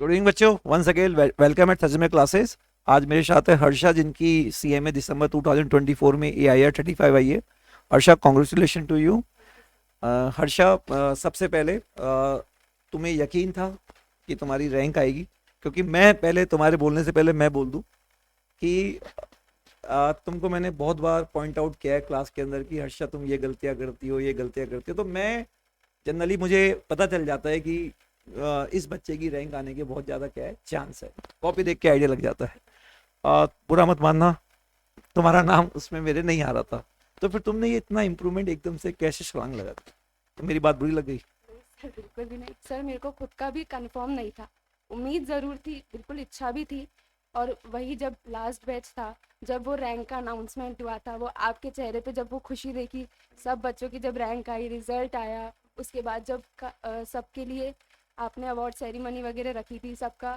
Good evening बच्चों, once again welcome at Tarjume classes. आज मेरे साथ है हर्षा, जिनकी सीएमए दिसंबर 2024 में AIR 35 आई है। Harsha, congratulation to you. Harsha, सबसे पहले तुम्हें यकीन था कि तुम्हारी रैंक आएगी? क्योंकि मैं पहले तुम्हारे बोलने से पहले मैं बोल दूं कि तुमको मैंने बहुत बार पॉइंट आउट किया है क्लास के अंदर कि हर्षा तुम ये गलतियां करती हो, ये गलतियां करती हो। तो मैं जनरली मुझे पता चल जाता है कि इस बच्चे की रैंक आने के बहुत ज़्यादा क्या है चांस है। कॉपी देख के आइडिया लग जाता है। बुरा मत मानना, तुम्हारा नाम उसमें मेरे नहीं आ रहा था। तो फिर तुमने ये इतना इम्प्रूवमेंट एकदम से कैसे छलांग लगा दी? तो मेरी बात बुरी लग गई? सर बिल्कुल भी नहीं सर, मेरे को खुद का भी कंफर्म नहीं था। उम्मीद ज़रूर थी, बिल्कुल इच्छा भी थी। और वही जब लास्ट बैच था, जब वो रैंक का अनाउंसमेंट हुआ था, वो आपके चेहरे पे जब वो खुशी देखी, सब बच्चों की जब रैंक आई, रिजल्ट आया, उसके बाद जब सबके लिए आपने अवार्ड सेरेमनी वगैरह रखी थी, सबका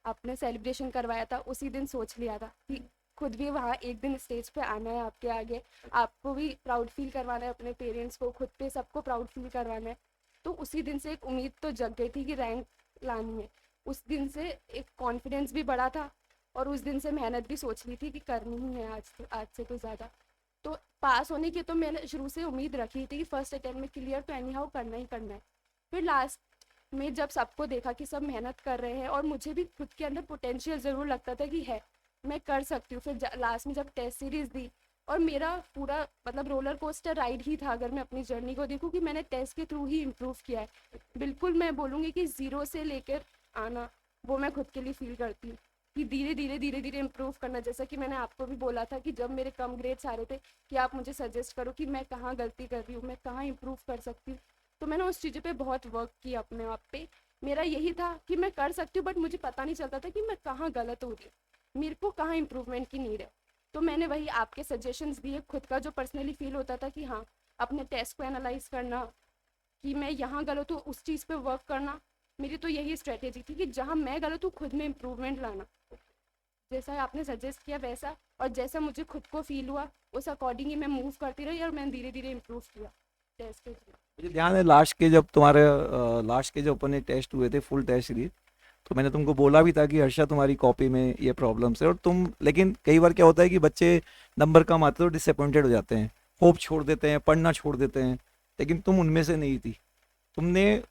आपने सेलिब्रेशन करवाया था, उसी दिन सोच लिया था कि खुद भी वहाँ एक दिन स्टेज पे आना है आपके आगे। आपको भी प्राउड फील करवाना है, अपने पेरेंट्स को, खुद पे सबको प्राउड फील करवाना है। तो उसी दिन से एक उम्मीद तो जग गई थी कि रैंक लानी है। उस दिन से एक कॉन्फिडेंस भी बढ़ा था, और उस दिन से मेहनत भी सोच ली थी कि करनी ही है आज से तो ज़्यादा। तो पास होने की तो मैंने शुरू से उम्मीद रखी थी कि फर्स्ट अटेम्प्ट में क्लियर तो एनी हाउ करना ही करना है। फिर लास्ट में जब सबको देखा कि सब मेहनत कर रहे हैं, और मुझे भी खुद के अंदर पोटेंशियल ज़रूर लगता था कि है, मैं कर सकती हूँ। फिर लास्ट में जब टेस्ट सीरीज़ दी, और मेरा पूरा मतलब रोलर कोस्टर राइड ही था, अगर मैं अपनी जर्नी को देखूँ, कि मैंने टेस्ट के थ्रू ही इम्प्रूव किया है। बिल्कुल मैं बोलूँगी कि ज़ीरो से लेकर आना, वो मैं खुद के लिए फील करती हूँ कि धीरे धीरे धीरे धीरे इम्प्रूव करना। जैसा कि मैंने आपको भी बोला था कि जब मेरे कम ग्रेड्स आ रहे थे, कि आप मुझे सजेस्ट करो कि मैं कहाँ गलती कर रही हूँ, मैं कहाँ इम्प्रूव कर सकती हूँ। तो मैंने उस चीज़ों पे बहुत वर्क किया अपने आप पे। मेरा यही था कि मैं कर सकती हूँ, बट मुझे पता नहीं चलता था कि मैं कहाँ गलत हो रही हूँ, मेरे को कहाँ इम्प्रूवमेंट की नीड है। तो मैंने वही आपके सजेशंस दिए, खुद का जो पर्सनली फील होता था कि हाँ, अपने टेस्ट को एनालाइज करना, कि मैं यहाँ गलत हूँ, उस चीज़ पे वर्क करना। मेरी तो यही स्ट्रेटेजी थी कि जहाँ मैं गलत हूँ, खुद में इम्प्रूवमेंट लाना। जैसा आपने सजेस्ट किया वैसा, और जैसा मुझे खुद को फील हुआ, उस अकॉर्डिंग ही मैं मूव करती रही, और मैंने धीरे धीरे इम्प्रूव किया टेस्ट के थ्रू। मुझे ध्यान है लास्ट के जब तुम्हारे लास्ट के जो अपने टेस्ट हुए थे, फुल टेस्ट सीरीज, तो मैंने तुमको बोला भी था कि हर्षा तुम्हारी कॉपी में ये प्रॉब्लम्स है। और तुम, लेकिन कई बार क्या होता है कि बच्चे नंबर कम आते तो डिसअपॉइंटेड हो जाते हैं, होप छोड़ देते हैं, पढ़ना छोड़ देते हैं। लेकिन तुम उनमें से नहीं थी। तुमने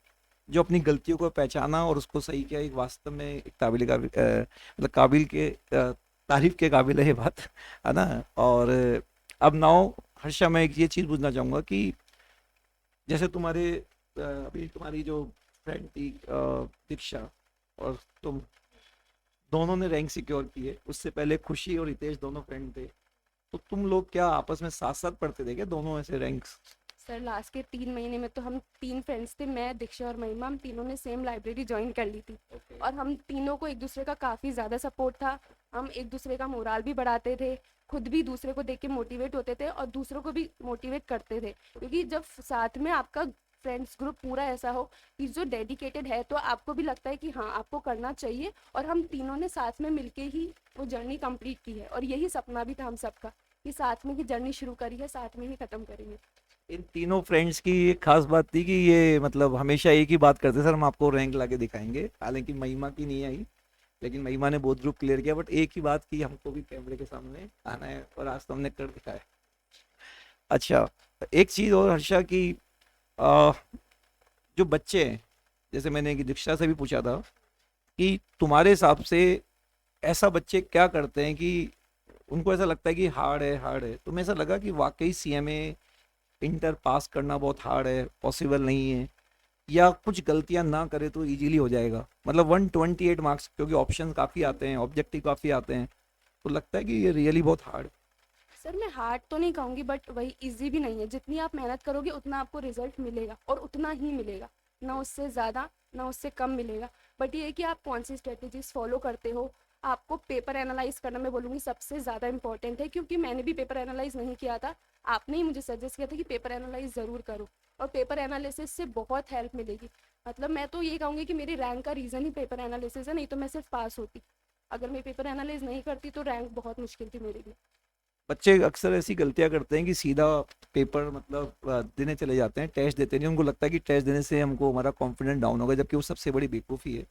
जो अपनी गलतियों को पहचाना और उसको सही किया, एक वास्तव में एक मतलब काबिल के तारीफ के काबिल है ये बात, है ना। और अब नाउ हर्षा, मैं एक ये चीज़ पूछना चाहूँगा कि जैसे तुम्हारे अभी तुम्हारी जो फ्रेंड थी दीक्षा, और तुम दोनों ने रैंक सिक्योर की है। उससे पहले खुशी और रितेश दोनों फ्रेंड थे। तो तुम लोग क्या आपस में साथ साथ पढ़ते थे क्या, दोनों ऐसे रैंक्स? सर लास्ट के 3 महीने में तो हम तीन फ्रेंड्स थे, मैं, दीक्षा और महिमा, हम तीनों ने सेम लाइब्रेरी ज्वाइन कर ली थी। ओके। और हम तीनों को एक दूसरे का काफ़ी ज़्यादा सपोर्ट था। हम एक दूसरे का मोराल भी बढ़ाते थे, खुद भी दूसरे को देख के मोटिवेट होते थे, और दूसरों को भी मोटिवेट करते थे। क्योंकि जब साथ में आपका फ्रेंड्स ग्रुप पूरा ऐसा हो कि जो डेडिकेटेड है, तो आपको भी लगता है कि हाँ, आपको करना चाहिए। और हम तीनों ने साथ में मिलके ही वो जर्नी कंप्लीट की है, और यही सपना भी था हम सबका, कि साथ में ही जर्नी शुरू करी है, साथ में ही ख़त्म करेंगे। इन तीनों फ्रेंड्स की एक खास बात थी कि ये मतलब हमेशा एक ही बात करते, सर हम आपको रैंक लाके दिखाएंगे। हालांकि महिमा की नहीं आई, लेकिन महिमा ने बहुत ग्रुप क्लियर किया, बट एक ही बात की, हमको भी कैमरे के सामने आना है, और आज तो हमने कर दिखाया। अच्छा, एक चीज़ और हर्षा की, आ, जो बच्चे हैं, जैसे मैंने एक दीक्षा से भी पूछा था कि तुम्हारे हिसाब से ऐसा बच्चे क्या करते हैं कि उनको ऐसा लगता है कि हार्ड है, हार्ड है। तुम्हें ऐसा लगा कि वाकई सीएमए इंटर पास करना बहुत हार्ड है, पॉसिबल नहीं है, या कुछ गलतियां ना करे तो इजीली हो जाएगा? मतलब 128 मार्क्स, क्योंकि ऑप्शन काफ़ी आते हैं, ऑब्जेक्टिव काफ़ी आते हैं, तो लगता है कि ये रियली बहुत हार्ड? सर मैं हार्ड तो नहीं कहूँगी, बट वही इजी भी नहीं है। जितनी आप मेहनत करोगे उतना आपको रिजल्ट मिलेगा, और उतना ही मिलेगा, ना उससे ज़्यादा ना उससे कम मिलेगा। बट ये है कि आप कौन सी स्ट्रेटजीज फॉलो करते हो। आपको पेपर एनालाइज करना, मैं बोलूँगी, सबसे ज़्यादा इंपॉर्टेंट है, क्योंकि मैंने भी पेपर एनालाइज नहीं किया था। आपने ही मुझे सजेस्ट किया था कि पेपर एनालाइज ज़रूर करो, और पेपर एनालिसिस से बहुत हेल्प मिलेगी। मतलब मैं तो ये कहूँगी कि मेरी रैंक का रीज़न ही पेपर एनालिसिस है, नहीं तो मैं सिर्फ पास होती। अगर मैं पेपर एनालाइज नहीं करती तो रैंक बहुत मुश्किल थी मेरे लिए। बच्चे अक्सर ऐसी गलतियां करते हैं कि सीधा पेपर मतलब देने चले जाते हैं, टेस्ट देते नहीं। उनको लगता है कि टेस्ट देने से हमको हमारा कॉन्फिडेंस डाउन होगा, जबकि वो सबसे बड़ी बेवकूफ़ी है।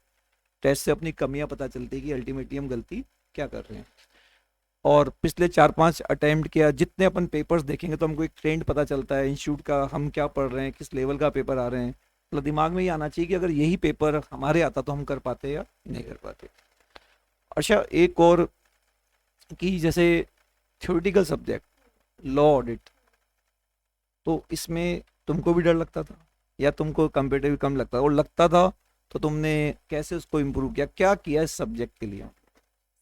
टेस्ट से अपनी कमियां पता चलती है कि अल्टीमेटली हम गलती क्या कर रहे हैं। और पिछले 4-5 अटेम्प्ट किया, जितने अपन पेपर्स देखेंगे तो हमको एक ट्रेंड पता चलता है इंस्टीट्यूट का, हम क्या पढ़ रहे हैं, किस लेवल का पेपर आ रहे हैं। मतलब दिमाग में ये आना चाहिए कि अगर यही पेपर हमारे आता तो हम कर पाते या नहीं कर पाते। अच्छा, एक और कि जैसे थ्योरेटिकल सब्जेक्ट लॉ ऑडिट, तो इसमें तुमको भी डर लगता था या तुमको कंपेटिटिव कम लगता था, और लगता था तो तुमने कैसे उसको इम्प्रूव किया, क्या किया इस सब्जेक्ट के लिए?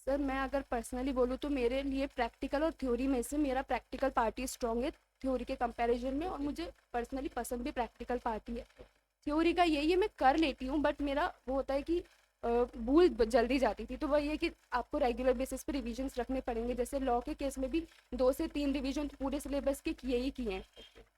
सर मैं अगर पर्सनली बोलूँ तो मेरे लिए प्रैक्टिकल और थ्योरी में से मेरा प्रैक्टिकल पार्टी स्ट्रॉन्ग है थ्योरी के कंपैरिजन में, और मुझे पर्सनली पसंद भी प्रैक्टिकल पार्टी है। थ्योरी का यही है मैं कर लेती हूँ, बट मेरा वो होता है कि भूल जल्दी जाती थी, तो वही है कि आपको रेगुलर बेसिस पे रिविजन्स रखने पड़ेंगे। जैसे लॉ के केस में भी 2 से 3 रिवीजन पूरे सिलेबस के किए ही किए हैं।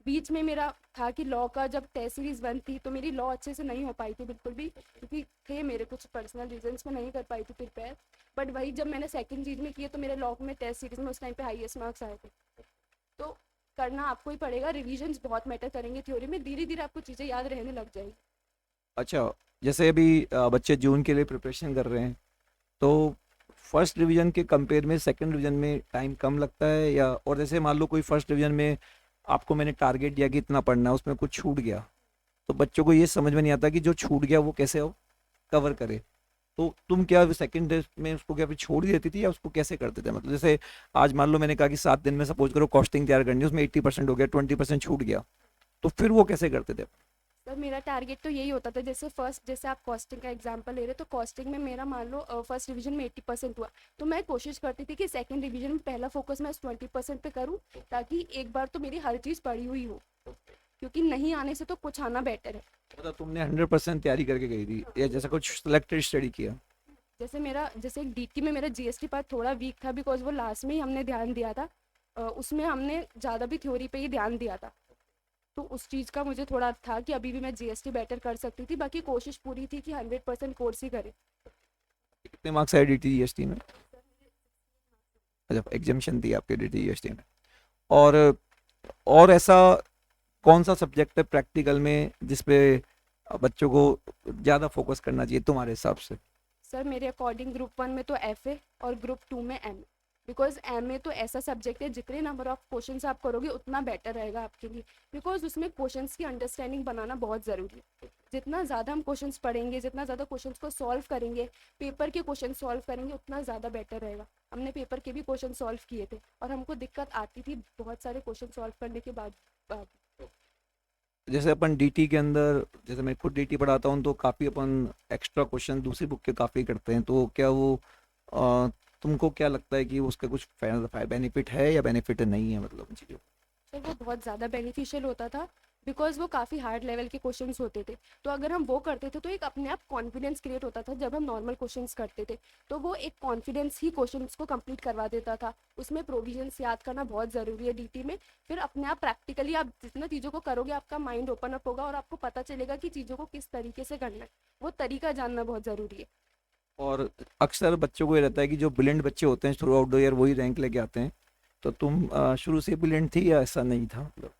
बीच में मेरा था कि लॉ का जब टेस्ट सीरीज 1 थी तो मेरी लॉ अच्छे से नहीं हो पाई थी बिल्कुल भी, क्योंकि थे मेरे कुछ पर्सनल रीजंस में नहीं कर पाई थी प्रिपेयर। बट वही जब मैंने सेकंड चीज में किया तो मेरे लॉ में टेस्ट सीरीज में उस टाइम पे हाईएस्ट मार्क्स आए थे। तो करना आपको ही पड़ेगा, रिविजन्स बहुत मैटर करेंगे थ्योरी में, धीरे धीरे आपको चीज़ें याद रहने लग जाएगी। अच्छा, जैसे अभी बच्चे जून के लिए प्रिपरेशन कर रहे हैं, तो फर्स्ट रिवीजन के कंपेयर में सेकंड रिवीजन में टाइम कम लगता है, या और जैसे मान लो कोई फर्स्ट रिवीजन में आपको मैंने टारगेट दिया कि इतना पढ़ना है, उसमें कुछ छूट गया, तो बच्चों को ये समझ में नहीं आता कि जो छूट गया वो कैसे हो कवर करे। तो तुम क्या सेकंड में उसको क्या फिर छोड़ ही देती थी या उसको कैसे करते थे? मतलब जैसे आज मान लो मैंने कहा कि 7 दिन में सपोज करो कॉस्टिंग तैयार करनी है, उसमें 80% हो गया, 20% छूट गया, तो फिर वो कैसे करते थे? सर मेरा टारगेट तो यही होता था, जैसे फर्स्ट जैसे आप कॉस्टिंग का एग्जांपल ले रहे तो कॉस्टिंग में मेरा मान लो फर्स्ट रिवीजन में 80% हुआ, तो मैं कोशिश करती थी कि सेकंड रिवीजन में पहला फोकस मैं उस 20% पे करूँ, ताकि एक बार तो मेरी हर चीज़ पढ़ी हुई हो, क्योंकि नहीं आने से तो कुछ आना बेटर है। मतलब तुमने 100% तैयारी करके गई थी या जैसा कुछ सिलेक्टेड स्टडी किया? जैसे डीटी में मेरा जीएसटी पार्ट थोड़ा वीक था, बिकॉज वो लास्ट में ही हमने ध्यान दिया था, उसमें हमने ज़्यादा भी थ्योरी पे ही ध्यान दिया था। तो उस चीज़ का मुझे थोड़ा था कि अभी भी मैं जीएसटी बेटर कर सकती थी, बाकी कोशिश पूरी थी कि 100% कोर्स ही करें। कितने मार्क्स आए डीटी जीएसटी में? अच्छा, एग्जामिशन थी आपके डीटी जीएसटी में। और और ऐसा कौन सा सब्जेक्ट है प्रैक्टिकल में जिसपे बच्चों को ज़्यादा फोकस करना चाहिए तुम्हारे हिसाब से? सर मेरे अकॉर्डिंग ग्रुप 1 में तो एफए और ग्रुप 2 में एम, बिकॉज एम ए तो ऐसा सब्जेक्ट है जितने नंबर ऑफ क्वेश्चंस आप करोगे उतना बेटर रहेगा आपके लिए, बिकॉज उसमें क्वेश्चंस की अंडरस्टैंडिंग बनाना बहुत ज़रूरी है। जितना ज़्यादा हम क्वेश्चंस पढ़ेंगे, जितना ज़्यादा क्वेश्चंस को सॉल्व करेंगे, पेपर के क्वेश्चन सॉल्व करेंगे, उतना ज़्यादा बेटर रहेगा। हमने पेपर के भी क्वेश्चन सॉल्व किए थे और हमको दिक्कत आती थी बहुत सारे क्वेश्चन सॉल्व करने के बाद। जैसे अपन डीटी के अंदर, जैसे मैं खुद डीटी पढ़ाता हूँ, तो काफ़ी अपन एक्स्ट्रा क्वेश्चन दूसरी बुक के काफ़ी करते हैं, तो क्या वो अ, तुमको क्या लगता है कि उसका कुछ बेनिफिट है या बेनिफिट नहीं है, मतलब उन चीज़ों का? सर वो बहुत ज़्यादा बेनिफिशियल होता था, बिकॉज वो काफ़ी हार्ड लेवल के क्वेश्चंस होते थे। तो अगर हम वो करते थे तो एक अपने आप कॉन्फिडेंस क्रिएट होता था। जब हम नॉर्मल क्वेश्चंस करते थे तो वो एक कॉन्फिडेंस ही क्वेश्चंस को कंप्लीट करवा देता था। उसमें प्रोविजंस याद करना बहुत ज़रूरी है डीटी में। फिर अपने आप प्रैक्टिकली आप जितना चीज़ों को करोगे आपका माइंड ओपन अप होगा और आपको पता चलेगा कि चीज़ों को किस तरीके से करना है। वो तरीका जानना बहुत ज़रूरी है। और अक्सर बच्चों को ये रहता है कि जो ब्रिलियंट बच्चे होते हैं थ्रू आउट द ईयर वही रैंक लेके आते हैं, तो तुम शुरू से ब्रिलियंट थी या ऐसा नहीं था, मतलब?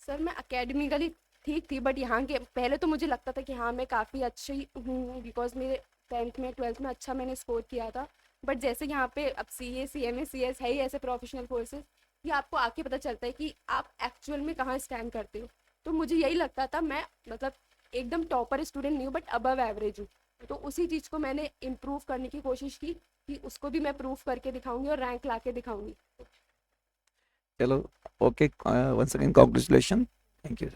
सर मैं अकेडमिकली ठीक थी, बट यहाँ के पहले तो मुझे लगता था कि हाँ मैं काफ़ी अच्छी हूँ, बिकॉज मेरे 10th में 12th में अच्छा मैंने स्कोर किया था। बट जैसे यहाँ पे अब सीए सीएमए सीएस है ही ऐसे प्रोफेशनल कोर्सेज, ये आपको आके पता चलता है कि आप एक्चुअल में कहाँ स्टैंड करते हो। तो मुझे यही लगता था मैं मतलब एकदम टॉपर स्टूडेंट नहीं हूँ, बट अबव एवरेज हूँ। तो उसी चीज़ को मैंने इम्प्रूव करने की कोशिश की कि उसको भी मैं प्रूव करके दिखाऊंगी और रैंक ला के दिखाऊंगी। चलो, okay, once again congratulation, thank you.